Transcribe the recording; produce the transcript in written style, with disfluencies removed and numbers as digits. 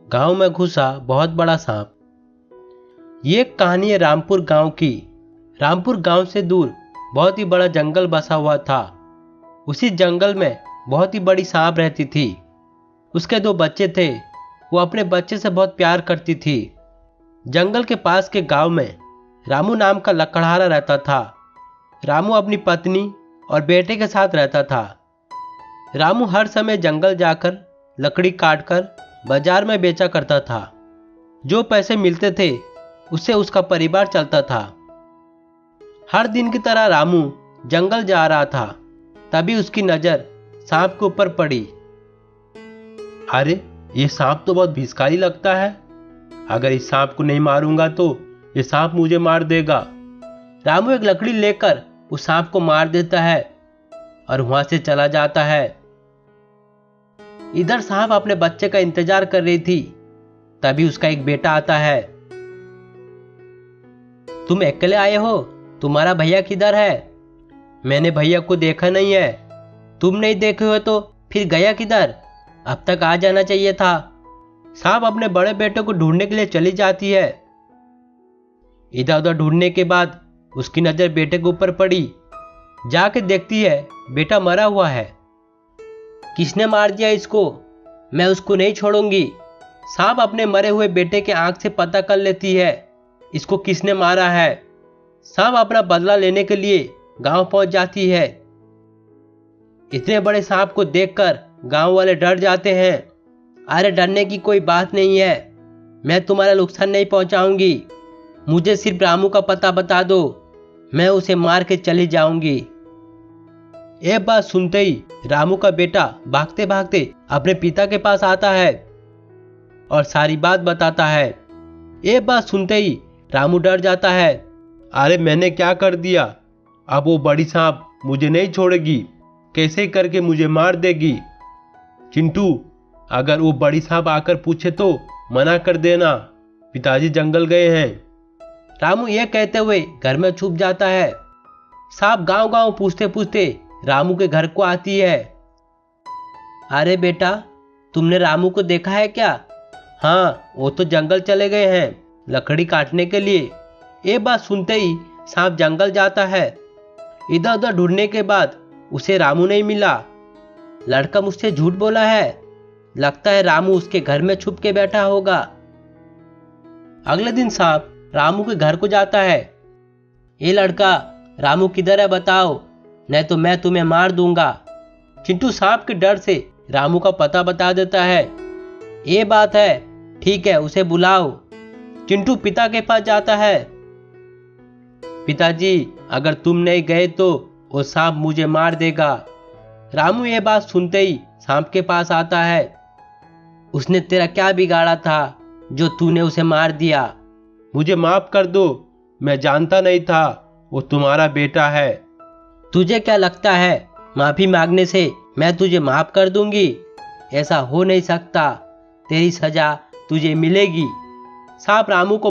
गांव में घुसा बहुत बड़ा सांप। ये एक कहानी है रामपुर गांव की। रामपुर गांव से दूर बहुत ही बड़ा जंगल बसा हुआ था। उसी जंगल में बहुत ही बड़ी सांप रहती थी। उसके 2 बच्चे थे। वो अपने बच्चे से बहुत प्यार करती थी। जंगल के पास के गांव में रामू नाम का लकड़हारा रहता था। रामू अपनी पत्नी और बेटे के साथ रहता था। रामू हर समय जंगल जाकर लकड़ी काटकर बाजार में बेचा करता था। जो पैसे मिलते थे उससे उसका परिवार चलता था। हर दिन की तरह रामू जंगल जा रहा था, तभी उसकी नजर सांप के ऊपर पड़ी। अरे, ये सांप तो बहुत भिखारी लगता है। अगर इस सांप को नहीं मारूंगा तो ये सांप मुझे मार देगा। रामू एक लकड़ी लेकर उस सांप को मार देता है और वहां से चला जाता है। इधर सांप अपने बच्चे का इंतजार कर रही थी, तभी उसका एक बेटा आता है। तुम अकेले आए हो? तुम्हारा भैया किधर है? मैंने भैया को देखा नहीं है। तुम नहीं देखे हो तो फिर गया किधर? अब तक आ जाना चाहिए था। सांप अपने बड़े बेटे को ढूंढने के लिए चली जाती है। इधर उधर ढूंढने के बाद उसकी नजर बेटे के ऊपर पड़ी। जाके देखती है बेटा मरा हुआ है। किसने मार दिया इसको? मैं उसको नहीं छोड़ूंगी। सांप अपने मरे हुए बेटे के आंख से पता कर लेती है इसको किसने मारा है। सांप अपना बदला लेने के लिए गांव पहुंच जाती है। इतने बड़े सांप को देखकर गांव वाले डर जाते हैं। अरे, डरने की कोई बात नहीं है, मैं तुम्हारा नुकसान नहीं पहुंचाऊंगी। मुझे सिर्फ रामू का पता बता दो, मैं उसे मार के चली जाऊंगी। एक बात सुनते ही रामू का बेटा भागते भागते अपने पिता के पास आता है और सारी बात बताता है। एक बात सुनते ही रामू डर जाता है। अरे, मैंने क्या कर दिया? अब वो बड़ी सांप मुझे नहीं छोड़ेगी, कैसे करके मुझे मार देगी। चिंटू, अगर वो बड़ी सांप आकर पूछे तो मना कर देना, पिताजी जंगल गए हैं। रामू ये कहते हुए घर में छुप जाता है। सांप गांव गांव पूछते पूछते रामू के घर को आती है। अरे बेटा, तुमने रामू को देखा है क्या? हाँ, वो तो जंगल चले गए हैं लकड़ी काटने के लिए। ये बात सुनते ही सांप जंगल जाता है। इधर उधर ढूंढने के बाद उसे रामू नहीं मिला। लड़का मुझसे झूठ बोला है। लगता है रामू उसके घर में छुप के बैठा होगा। अगले दिन सांप रामू के घर को जाता है। ये लड़का, रामू किधर है बताओ, नहीं तो मैं तुम्हें मार दूंगा। चिंटू सांप के डर से रामू का पता बता देता है। ये बात है, ठीक है, उसे बुलाओ। चिंटू पिता के पास जाता है। पिताजी, अगर तुम नहीं गए तो वो सांप मुझे मार देगा। रामू ये बात सुनते ही सांप के पास आता है। उसने तेरा क्या बिगाड़ा था जो तूने उसे मार दिया? मुझे माफ कर दो, मैं जानता नहीं था वो तुम्हारा बेटा है। तुझे क्या लगता है माफी मांगने से मैं तुझे माफ कर दूंगी? ऐसा हो नहीं सकता, तेरी सजा तुझे मिलेगी। सांप रामू को